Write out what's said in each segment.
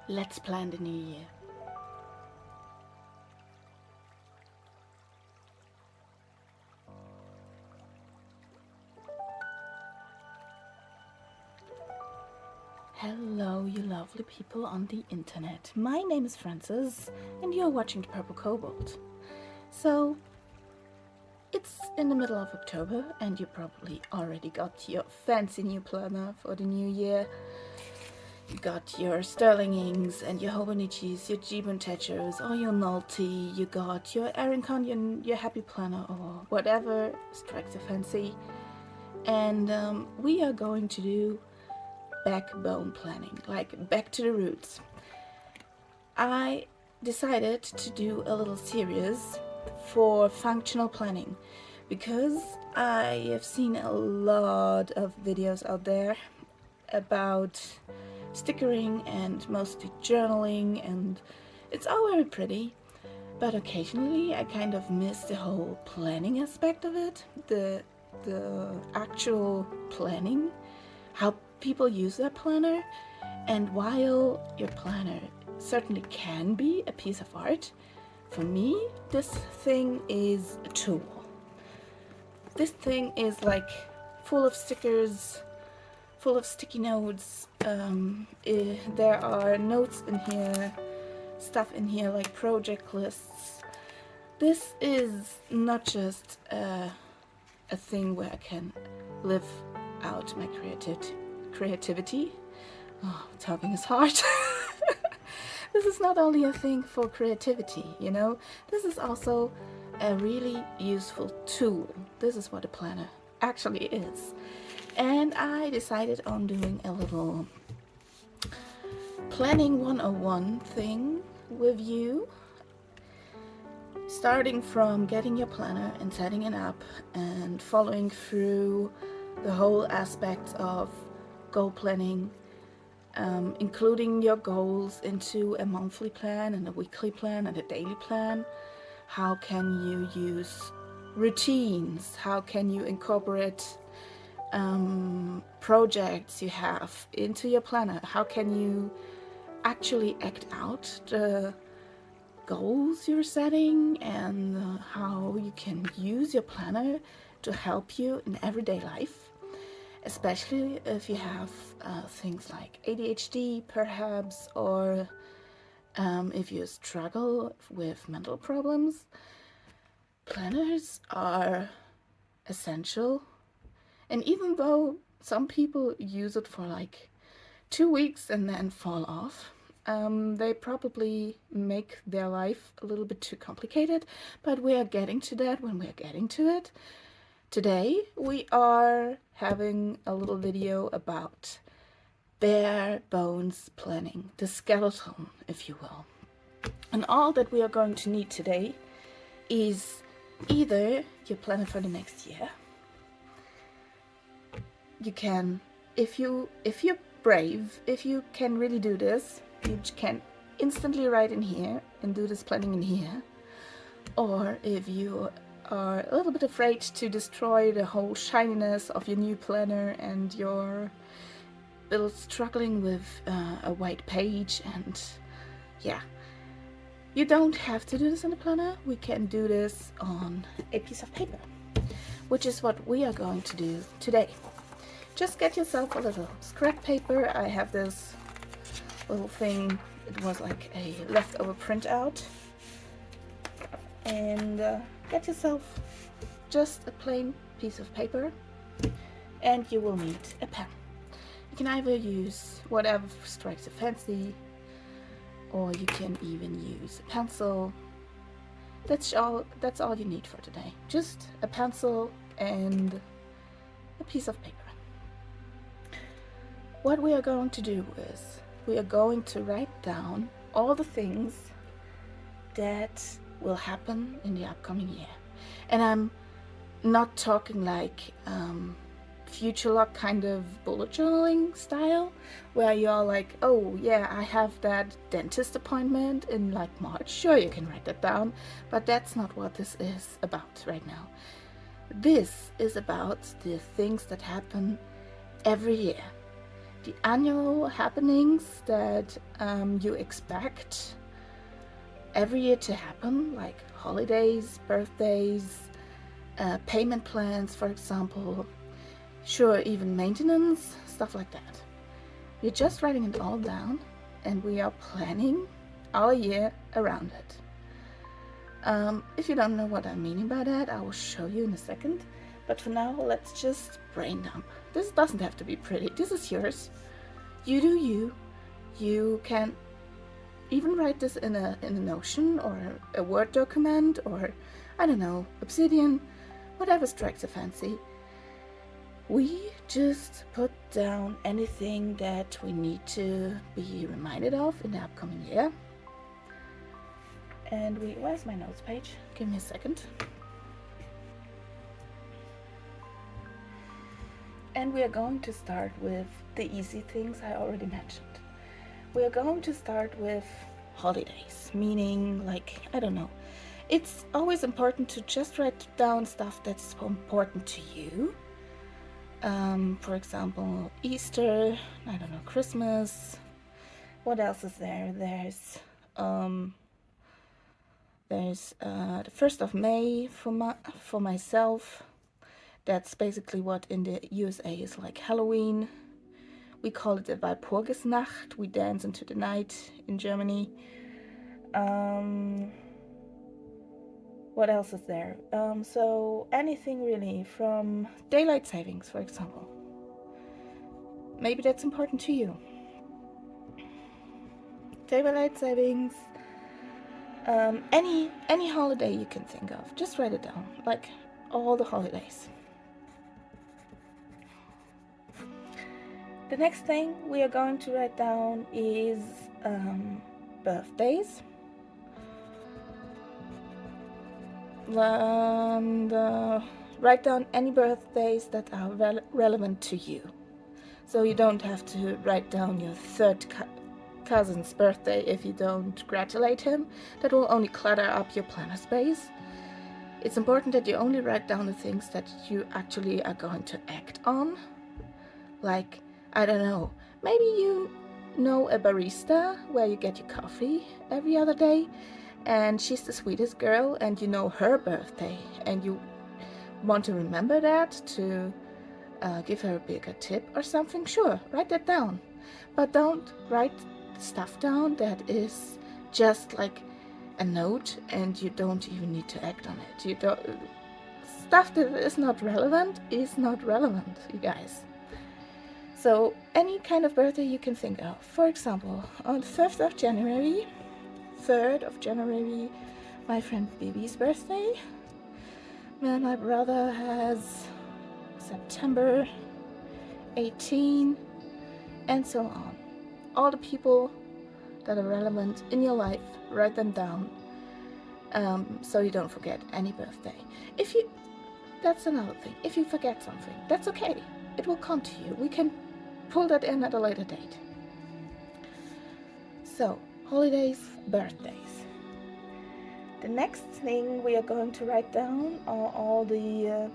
Let's plan the new year. Hello, you lovely people on the internet. My name is Frances, and you're watching The Purple Cobalt. So, it's in the middle of October, and you probably already got your fancy new planner for the new year. You got your Sterlingings and your Hobonichis, your Jibun Techos, or your Nulty. You got your Arincon, your Happy Planner, or whatever strikes your fancy. And we are going to do backbone planning, like back to the roots. I decided to do a little series for functional planning because I have seen a lot of videos out there about stickering and mostly journaling, and it's all very pretty, but occasionally I kind of miss the whole planning aspect of it, the actual planning, how people use their planner. And while your planner certainly can be a piece of art, for me this thing is a tool. This thing is like full of stickers, full of sticky notes. There are notes in here, stuff in here like project lists. This is not just a thing where I can live out my creativity. Oh, talking is hard. This is not only a thing for creativity, you know, this is also a really useful tool. This is what a planner actually is. And I decided on doing a little planning 101 thing with you, starting from getting your planner and setting it up and following through the whole aspect of goal planning, including your goals into a monthly plan and a weekly plan and a daily plan. How can you use routines? How can you incorporate projects you have into your planner? How can you actually act out the goals you're setting, and how you can use your planner to help you in everyday life, especially if you have things like ADHD perhaps, or if you struggle with mental problems. Planners are essential, and even though some people use it for like 2 weeks and then fall off, they probably make their life a little bit too complicated, but we are getting to that when we are getting to it. Today we are having a little video about bare bones planning, the skeleton, if you will. And all that we are going to need today is either your planner for the next year. You can, if you're brave, if you can really do this, you can instantly write in here and do this planning in here. Or if you are a little bit afraid to destroy the whole shininess of your new planner and you're a little struggling with a white page, and yeah, you don't have to do this in a planner. We can do this on a piece of paper, which is what we are going to do today. Just get yourself a little scrap paper. I have this little thing, it was like a leftover printout. And get yourself just a plain piece of paper, and you will need a pen. You can either use whatever strikes your fancy, or you can even use a pencil. That's all you need for today. Just a pencil and a piece of paper. What we are going to do is we are going to write down all the things that will happen in the upcoming year. And I'm not talking like future log kind of bullet journaling style, where you're like, oh yeah, I have that dentist appointment in like March. Sure, you can write that down, but that's not what this is about right now. This is about the things that happen every year. the annual happenings that you expect every year to happen, like holidays, birthdays, payment plans, for example, sure, even maintenance, stuff like that. We're just writing it all down and we are planning our year around it. If you don't know what I mean by that, I will show you in a second. But for now, let's just brain dump. This doesn't have to be pretty. This is yours. You do you. You can even write this in a Notion or a Word document or, I don't know, Obsidian, whatever strikes a fancy. We just put down anything that we need to be reminded of in the upcoming year. And where's my notes page? Give me a second. And we are going to start with the easy things I already mentioned. We are going to start with holidays, meaning, like, I don't know. It's always important to just write down stuff that's important to you. For example, Easter, I don't know, Christmas. What else is there? There's the 1st of May for myself. That's basically what in the USA is like Halloween. We call it the Walpurgisnacht. We dance into the night in Germany. What else is there? So anything really, from daylight savings, for example. Maybe that's important to you. Daylight savings. Any holiday you can think of, just write it down, like all the holidays. The next thing we are going to write down is birthdays. And write down any birthdays that are relevant to you. So you don't have to write down your third cousin's birthday if you don't congratulate him. That will only clutter up your planner space. It's important that you only write down the things that you actually are going to act on. Like, I don't know, maybe you know a barista where you get your coffee every other day, and she's the sweetest girl, and you know her birthday, and you want to remember that to give her a bigger tip or something. Sure, write that down, but don't write stuff down that is just like a note and you don't even need to act on it. You don't, stuff that is not relevant, you guys. So any kind of birthday you can think of. For example, on the 3rd of January, my friend Bibi's birthday. Then my brother has September 18, and so on. All the people that are relevant in your life, write them down, so you don't forget any birthday. That's another thing. If you forget something, that's okay. It will come to you. We can pull that in at a later date. So, holidays, birthdays. The next thing we are going to write down are all the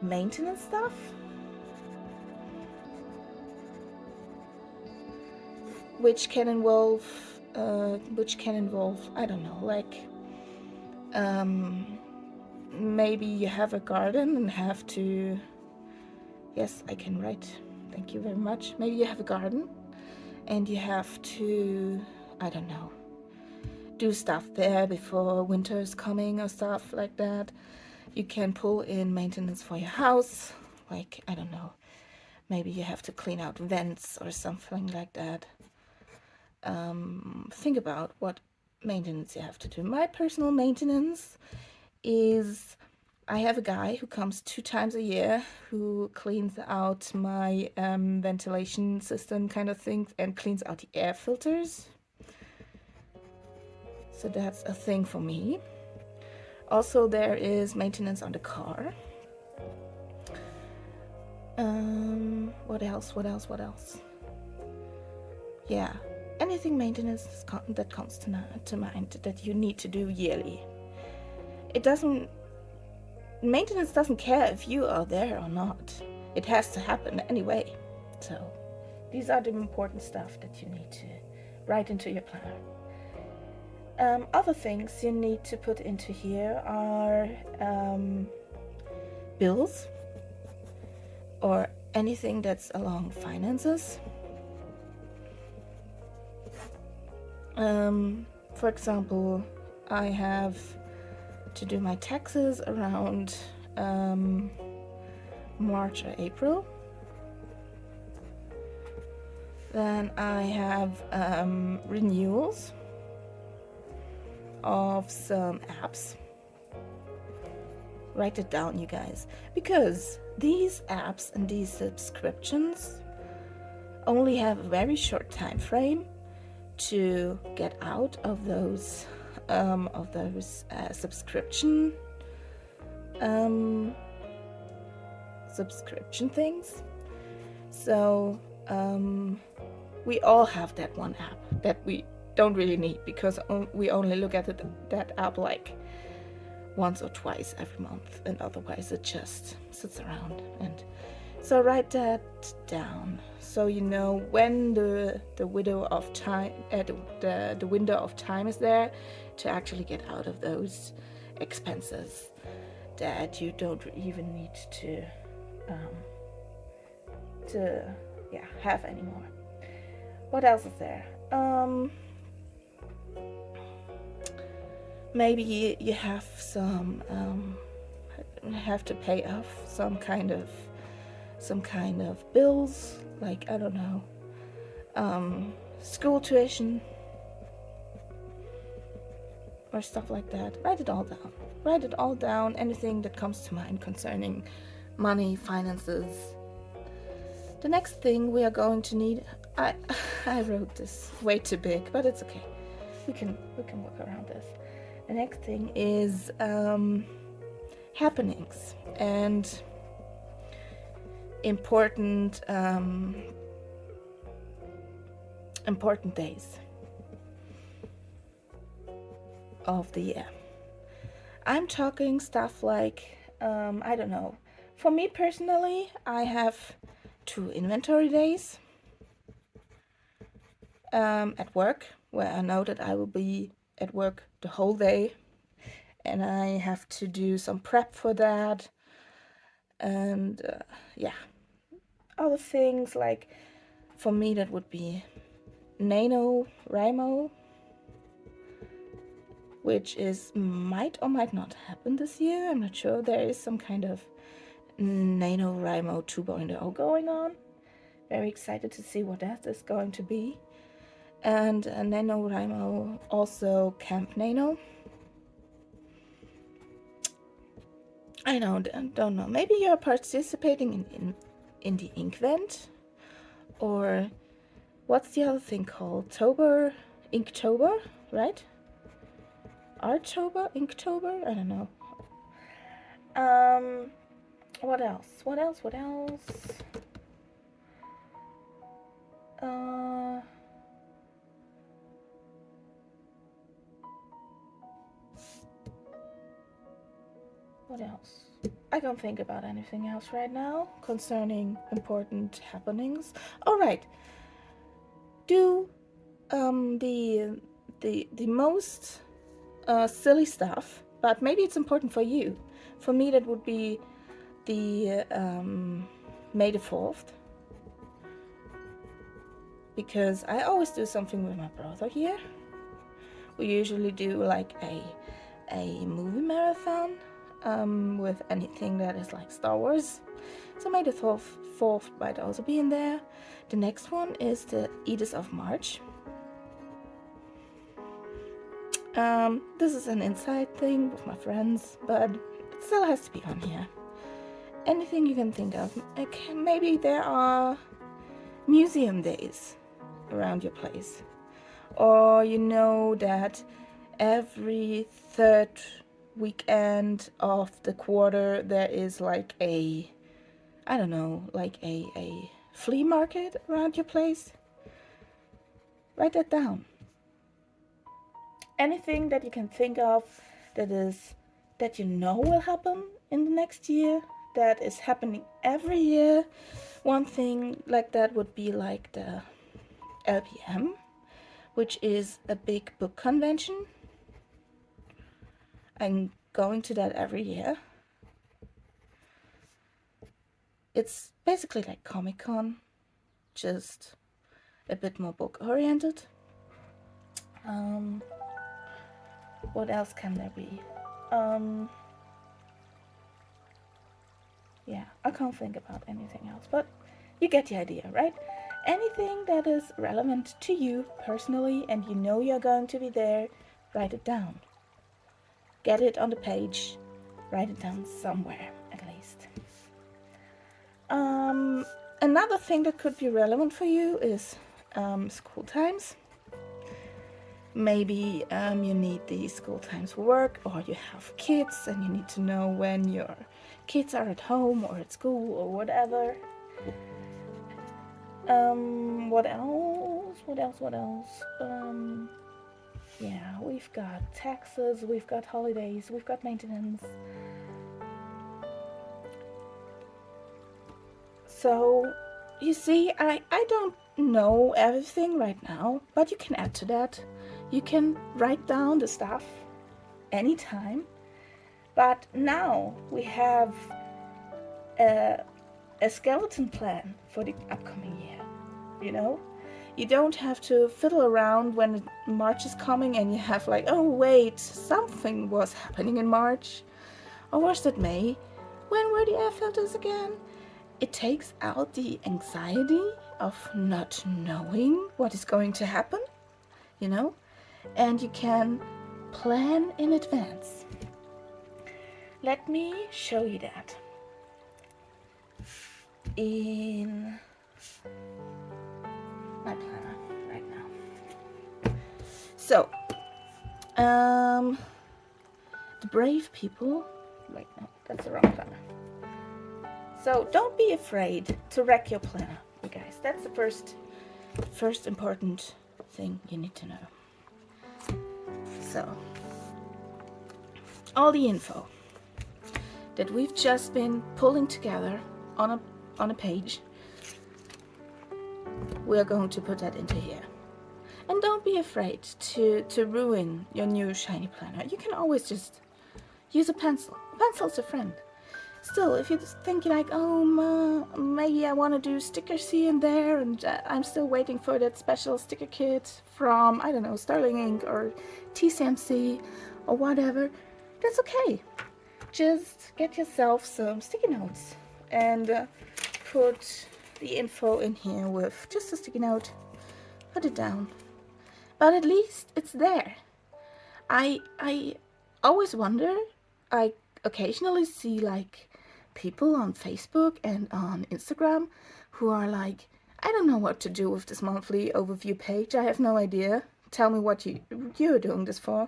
maintenance stuff. Which can involve, I don't know, like, maybe you have a garden and have to, yes, I can write, thank you very much. Maybe you have a garden and you have to, I don't know, do stuff there before winter is coming or stuff like that. You can pull in maintenance for your house, like, I don't know, maybe you have to clean out vents or something like that. Think about what maintenance you have to do. My personal maintenance is, I have a guy who comes 2 times a year who cleans out my ventilation system kind of thing and cleans out the air filters. So that's a thing for me. Also, there is maintenance on the car. What else? Yeah, anything maintenance that comes to mind that you need to do yearly. Maintenance doesn't care if you are there or not. It has to happen anyway. So these are the important stuff that you need to write into your planner. Other things you need to put into here are bills or anything that's along finances. For example, I have to do my taxes around March or April. Then I have renewals of some apps. Write it down, you guys, because these apps and these subscriptions only have a very short time frame to get out of those subscription things. So we all have that one app that we don't really need because we only look at that app like once or twice every month, and otherwise it just sits around. And so write that down so you know when the window of time the window of time is there to actually get out of those expenses that you don't even need to have anymore. What else is there? Maybe you have some have to pay off some kind of bills, like, I don't know, school tuition or stuff like that. Write it all down. Anything that comes to mind concerning money, finances. The next thing we are going to need, I wrote this way too big, but it's okay. We can work around this. The next thing is happenings and important days of the year. I'm talking stuff like, I don't know. For me personally, I have 2 inventory days at work, where I know that I will be at work the whole day, and I have to do some prep for that. And other things, like for me that would be NaNoWriMo, which might or might not happen this year. I'm not sure. There is some kind of NaNoWriMo 2.0 going on. Very excited to see what that is going to be. And NaNoWriMo, also Camp Nano. I don't know. Maybe you're participating in the Inkvent, or what's the other thing called? Inktober, right? Arttober, Inktober? I don't know. What else? What else? What else? I don't think about anything else right now concerning important happenings. All right. Do the most silly stuff, but maybe it's important for you. For me, that would be the May the 4th, because I always do something with my brother here. We usually do like a movie marathon with anything that is like Star Wars. So May the 4th might also be in there. The next one is the Edith of March. This is an inside thing with my friends, but it still has to be on here. Anything you can think of. Maybe there are museum days around your place, or you know that every third weekend of the quarter there is like a flea market around your place. Write that down. Anything that you can think of that you know will happen in the next year, that is happening every year, One thing like that would be like the LPM, which is a big book convention. I'm going to that every year. It's basically like Comic-Con, just a bit more book oriented. What else can there be? Yeah, I can't think about anything else, but you get the idea, right? Anything that is relevant to you personally and you know you're going to be there, write it down. Get it on the page, write it down somewhere at least. Another thing that could be relevant for you is school times. Maybe you need these school times for work, or you have kids and you need to know when your kids are at home or at school or whatever. What else? Yeah, we've got taxes, we've got holidays, we've got maintenance. So, you see, I don't know everything right now, but you can add to that. You can write down the stuff anytime. But now we have a skeleton plan for the upcoming year, you know? You don't have to fiddle around when March is coming and you have like, oh wait, something was happening in March. Or was that May? When were the air filters again? It takes out the anxiety of not knowing what is going to happen, you know? And you can plan in advance. Let me show you that. In my planner right now. So, the brave people, wait, no, that's the wrong planner. So don't be afraid to wreck your planner, you guys. That's the first important thing you need to know. So, all the info that we've just been pulling together on a page, we're going to put that into here. And don't be afraid to ruin your new shiny planner. You can always just use a pencil. A pencil's a friend. Still, if you think like, oh, maybe I want to do stickers here and there, and I'm still waiting for that special sticker kit from, I don't know, Sterling Ink or TCMC or whatever, that's okay. Just get yourself some sticky notes and put the info in here with just a sticky note. Put it down. But at least it's there. I always wonder, I occasionally see like people on Facebook and on Instagram who are like, I don't know what to do with this monthly overview page. I have no idea. Tell me what you're doing this for.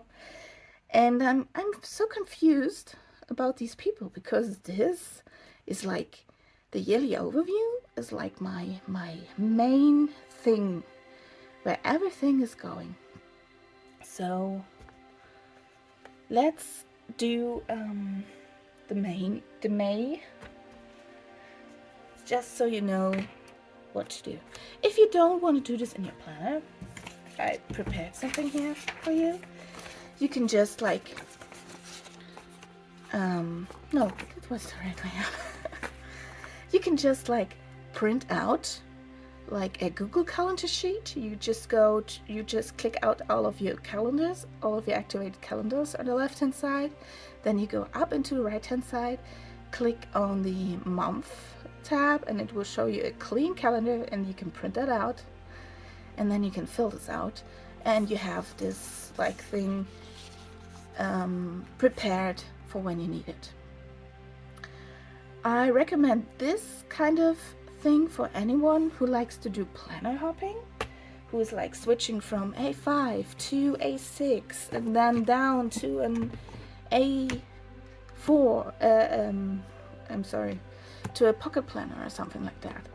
And I'm so confused about these people, because this is like the yearly overview is like my main thing where everything is going. So let's do the May, just so you know what to do. If you don't want to do this in your planner, I prepared something here for you. You can just like, no, that was the right way up. You can just like print out like a Google Calendar sheet. You just click out all of your calendars, all of your activated calendars on the left hand side. Then you go up into the right hand side, click on the month tab, and it will show you a clean calendar, and you can print that out. And then you can fill this out, and you have this like thing prepared for when you need it. I recommend this kind of thing for anyone who likes to do planner hopping, who is like switching from A5 to A6 and then down to an A4, to a pocket planner or something like that.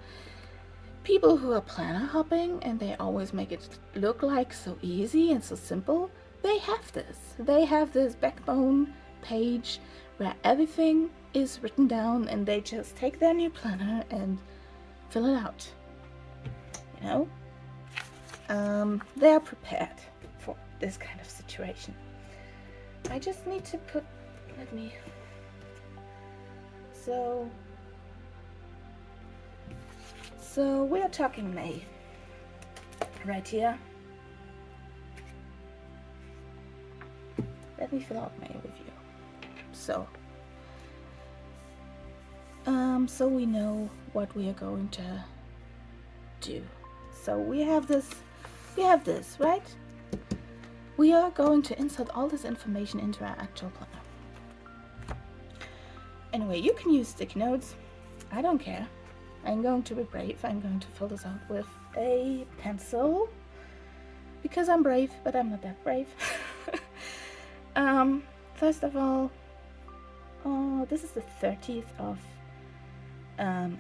People who are planner hopping and they always make it look like so easy and so simple, they have this. They have this backbone page where everything is written down, and they just take their new planner and fill it out. You know, they are prepared for this kind of situation. I just need to put, let me, so we are talking May, right here. Let me fill out May with you. So we know what we are going to do. So we have this, right? We are going to insert all this information into our actual planner. Anyway, you can use sticky notes. I don't care. I'm going to be brave. I'm going to fill this out with a pencil because I'm brave, but I'm not that brave. First of all, this is the 30th of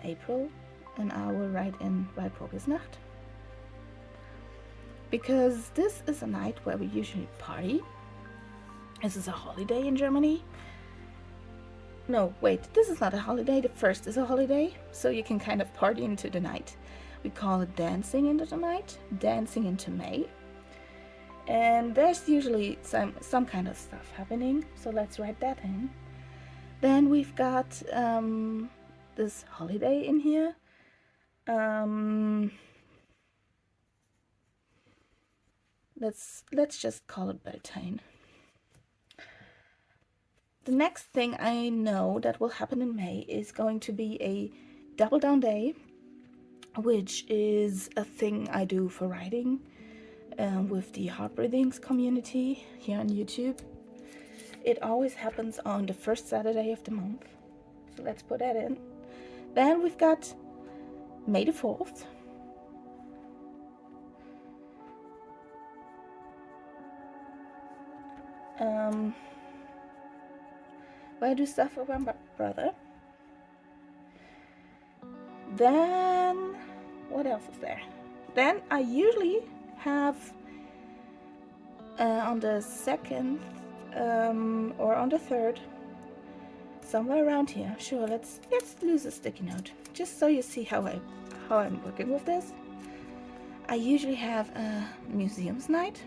April, and I will write in Walpurgisnacht because this is a night where we usually party. This is a holiday in Germany. No, wait, this is not a holiday. The 1st is a holiday, so you can kind of party into the night. We call it dancing into the night, dancing into May. And there's usually some kind of stuff happening, so let's write that in. Then we've got this holiday in here. Let's just call it Beltane. The next thing I know that will happen in May is going to be a double down day, which is a thing I do for writing with the Heart Breathings community here on YouTube. It always happens on the 1st Saturday of the month, so let's put that in. Then we've got May the 4th. Where I do stuff for my brother. Then, what else is there? Then I usually have on the 2nd or on the 3rd, somewhere around here. Sure, let's lose a sticky note just so you see how I'm working with this. I usually have a museums night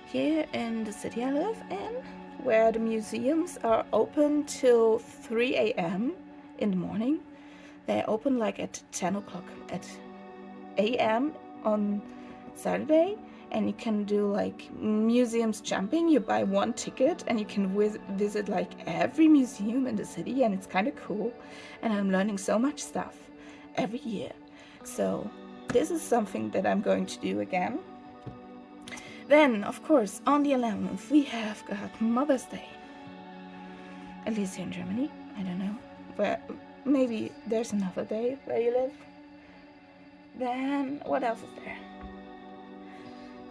here in the city I live in, where the museums are open till 3 a.m. in the morning. They're open like at 10 o'clock at a.m. on Saturday, and you can do like museums jumping. You buy one ticket and you can visit like every museum in the city, and it's kind of cool. And I'm learning so much stuff every year. So this is something that I'm going to do again. Then, of course, on the 11th, we have got Mother's Day. At least here in Germany. I don't know. Where, maybe there's another day where you live. Then, what else is there?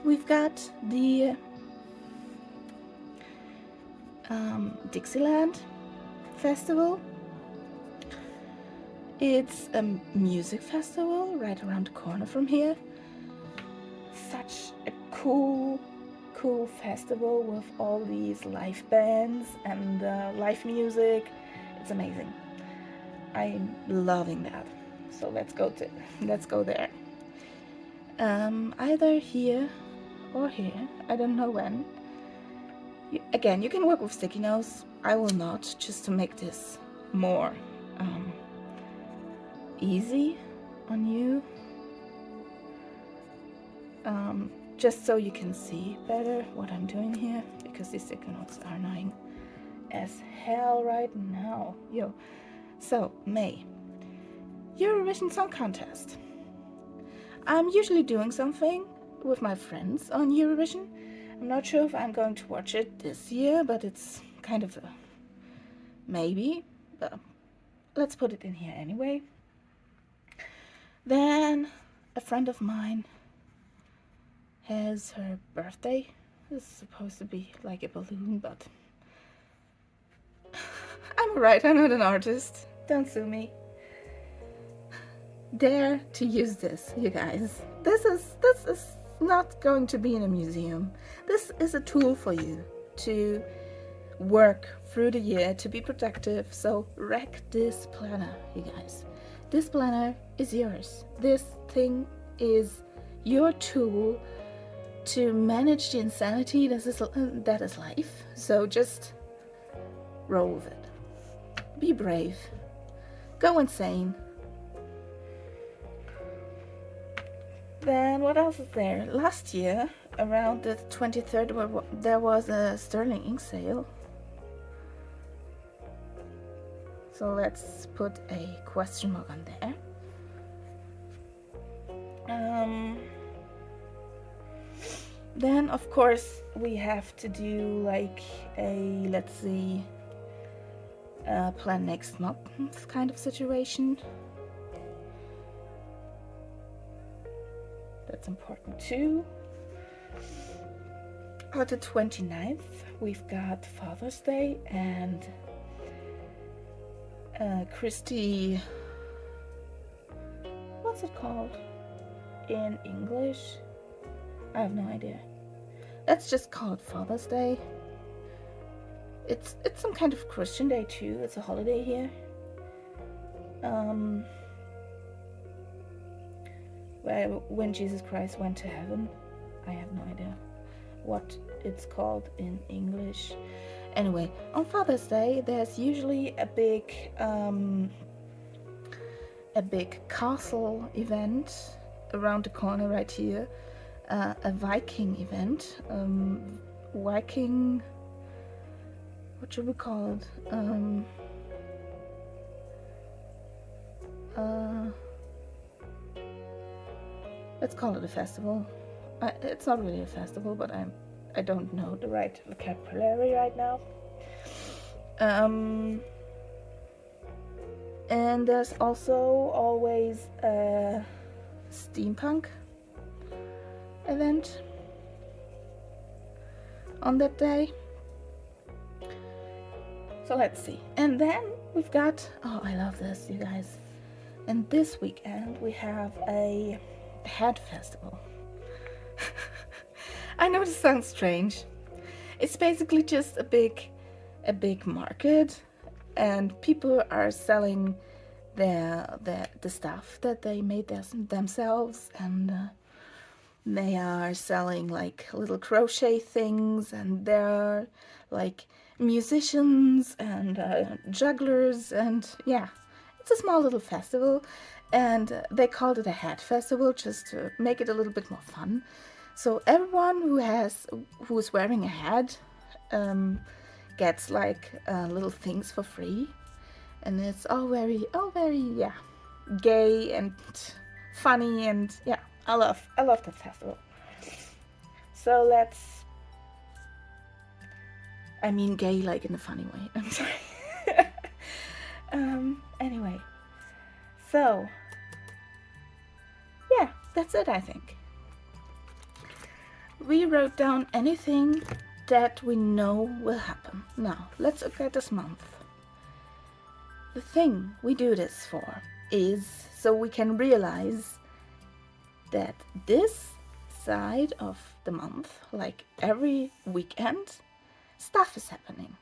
We've got the Dixieland Festival. It's a music festival right around the corner from here. Such a cool festival with all these live bands and live music. It's amazing. I'm loving that. So let's go there. Either here or here. I don't know when. Again, you can work with sticky notes. I will not, just to make this more easy on you. Just so you can see better what I'm doing here, because these sticky notes are annoying as hell right now. So, May. Eurovision Song Contest. I'm usually doing something with my friends on Eurovision. I'm not sure if I'm going to watch it this year, but it's kind of a maybe. But let's put it in here anyway. Then a friend of mine has her birthday. This is supposed to be like a balloon, but I'm a writer, not an artist. Don't sue me. Dare to use this, you guys. This is not going to be in a museum. This is a tool for you to work through the year, to be productive. So wreck this planner, you guys. This planner is yours. This thing is your tool to manage the insanity that is life. So just roll with it. Be brave. Go insane. Then what else is there? Last year, around the 23rd, there was a sterling ink sale. So let's put a question mark on there. Then of course we have to do like a, let's see, plan next month kind of situation. That's important too. On the 29th, we've got Father's Day and Christy, what's it called in English? I have no idea. Let's just call it Father's Day. It's some kind of Christian day too. It's a holiday here. When Jesus Christ went to heaven. I have no idea what it's called in English. Anyway, on Father's Day, there's usually a big castle event around the corner right here. A Viking event. Viking, what should we call it? Let's call it a festival. It's not really a festival, but I don't know the right vocabulary right now. And there's also always a steampunk event on that day. So let's see. And then we've got, oh, I love this, you guys. And this weekend we have a head festival. I know this sounds strange. It's basically just a big market, and people are selling the stuff that they made themselves, and they are selling like little crochet things, and there are like musicians and jugglers, and yeah, it's a small little festival, and they called it a hat festival just to make it a little bit more fun. So everyone who's wearing a hat gets like little things for free, and it's all very yeah, gay and funny, and yeah, I love that festival. So I mean gay like in a funny way. I'm sorry. Anyway, so yeah, that's it, I think. We wrote down anything that we know will happen. Now, let's look at this month. The thing we do this for is so we can realize that this side of the month, like every weekend, stuff is happening.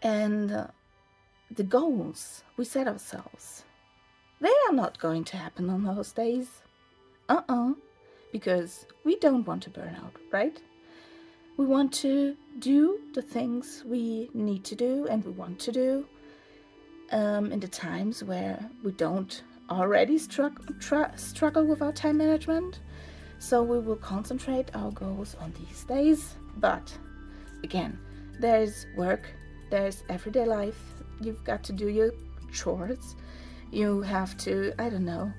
And the goals we set ourselves, they are not going to happen on those days. Because we don't want to burn out, right? We want to do the things we need to do and we want to do in the times where we don't already struggle with our time management. So we will concentrate our goals on these days. But again, there's work, there's everyday life. You've got to do your chores. You have to, I don't know,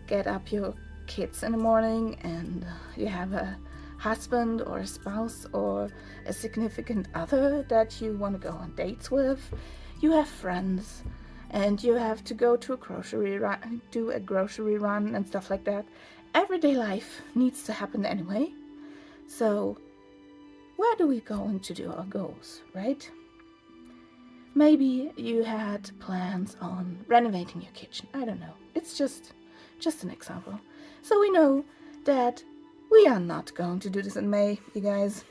get up your kids in the morning, and you have a husband or a spouse or a significant other that you want to go on dates with. You have friends, and you have to go to a grocery run and stuff like that. Everyday life needs to happen anyway. So where do we go to do our goals, right? Maybe you had plans on renovating your kitchen. I don't know. It's just an example. So we know that we are not going to do this in May, you guys.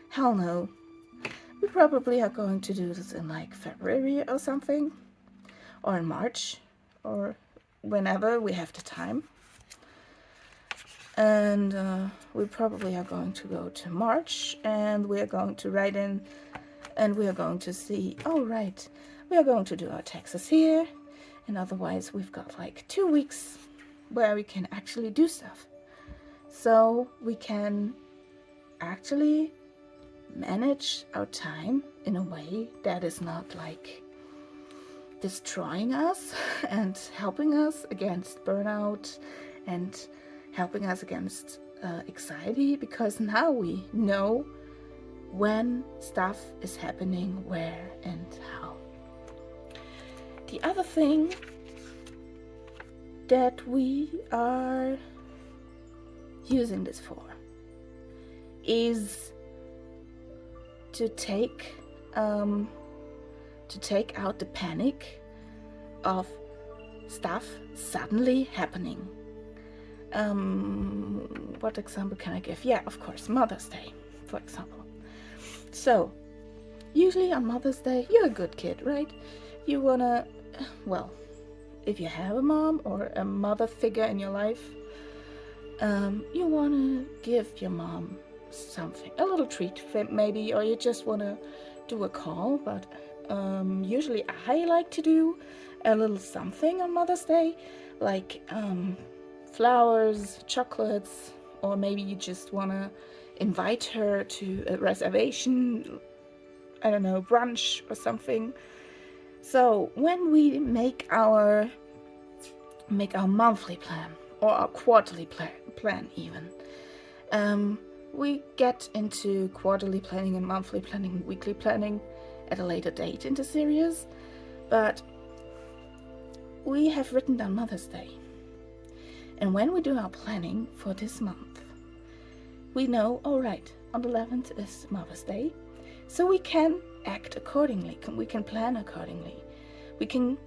Hell no. We probably are going to do this in like February or something. or in March, or whenever we have the time. And we probably are going to go to March, and we are going to write in, and we are going to see, oh right, we are going to do our taxes here, and otherwise we've got like 2 weeks where we can actually do stuff. So we can actually manage our time in a way that is not like destroying us and helping us against burnout and helping us against anxiety, because now we know when stuff is happening, where and how. The other thing that we are using this for is to take out the panic of stuff suddenly happening. What example can I give? Yeah, of course, Mother's Day, for example. So, usually on Mother's Day, you're a good kid, right? You wanna, well, if you have a mom or a mother figure in your life, you wanna give your mom something, a little treat maybe, or you just wanna do a call, but usually I like to do a little something on Mother's Day, like flowers, chocolates, or maybe you just want to invite her to a reservation, I don't know, brunch or something. So when we make our monthly plan or our quarterly plan even, we get into quarterly planning and monthly planning, weekly planning at a later date in the series, but we have written down Mother's Day. And when we do our planning for this month, we know, all right, on the 11th is Mother's Day, so we can act accordingly, we can plan accordingly. We can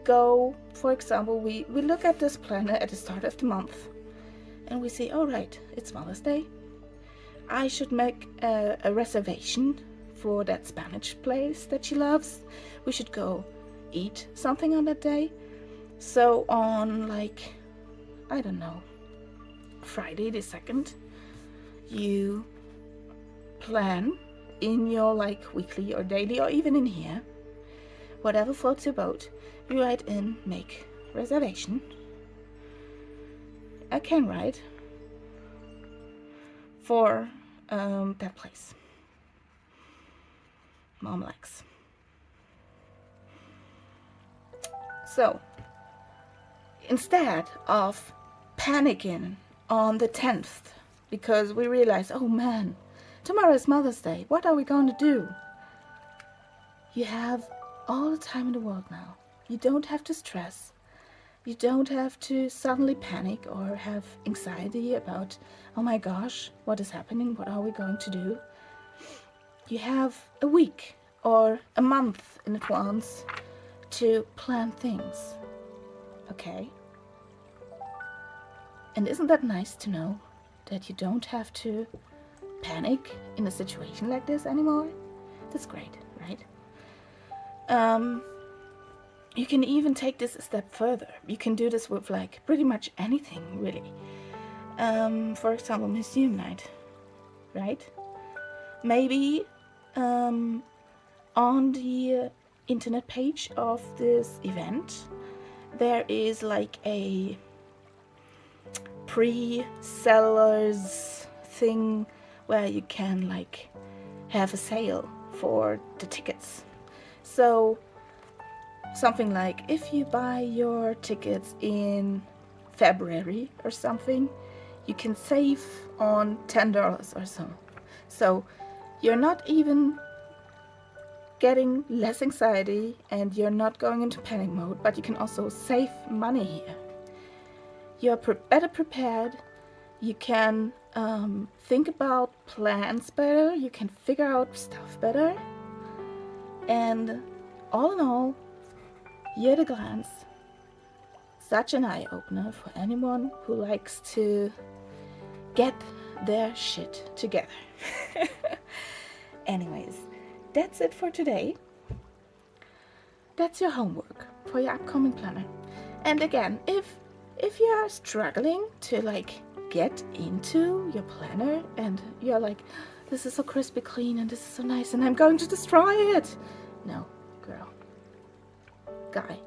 go, for example, we look at this planner at the start of the month, and we say, all right, it's Mother's Day. I should make a reservation for that Spanish place that she loves. We should go eat something on that day. So on, like, I don't know, Friday the 2nd, you plan in your like weekly or daily or even in here, whatever floats your boat, you write in make reservation. I can write for that place Mom likes. So instead of panicking on the 10th because we realize, oh man, tomorrow is Mother's Day, what are we going to do? You have all the time in the world now. You don't have to stress. You don't have to suddenly panic or have anxiety about, oh my gosh, what is happening? What are we going to do? You have a week or a month in advance to plan things. Okay? And isn't that nice to know that you don't have to panic in a situation like this anymore? That's great, right? You can even take this a step further. You can do this with like pretty much anything, really. For example, museum night, right? Maybe on the internet page of this event, there is like a pre-sellers thing where you can like have a sale for the tickets. So something like if you buy your tickets in February or something, you can save on $10 or so. So you're not even getting less anxiety and you're not going into panic mode, but you can also save money here. You're better prepared. You can think about plans better. You can figure out stuff better. And all in all, you're at a glance, such an eye-opener for anyone who likes to get their shit together. Anyways, that's it for today. That's your homework. for your upcoming planner. And again, if you are struggling to like get into your planner and you're like, this is so crispy clean and this is so nice and I'm going to destroy it. No, girl, guy,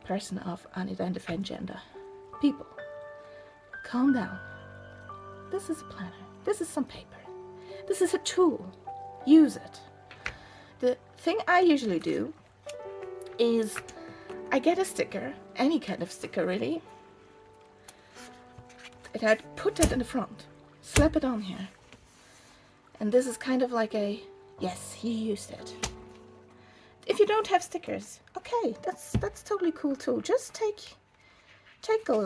person of unidentified gender, people, calm down. This is a planner. This is some paper. This is a tool. Use it. The thing I usually do is I get a sticker, any kind of sticker really, and I put that in the front, slap it on here. And this is kind of like a, yes, he used it. If you don't have stickers, okay, that's totally cool too. Just take a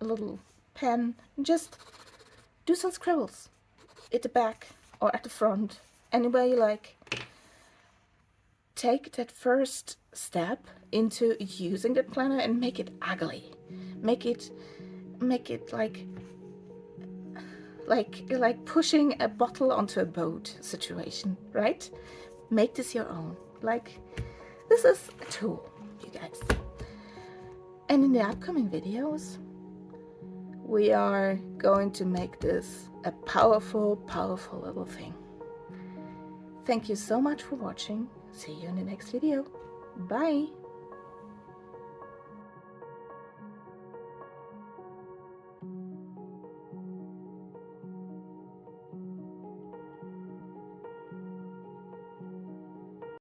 little pen and just do some scribbles at the back or at the front, anywhere you like. Take that first step into using the planner and make it ugly. Make it like pushing a bottle onto a boat situation, right? Make this your own. Like, this is a tool, you guys. And in the upcoming videos, we are going to make this a powerful, powerful little thing. Thank you so much for watching. See you in the next video. Bye.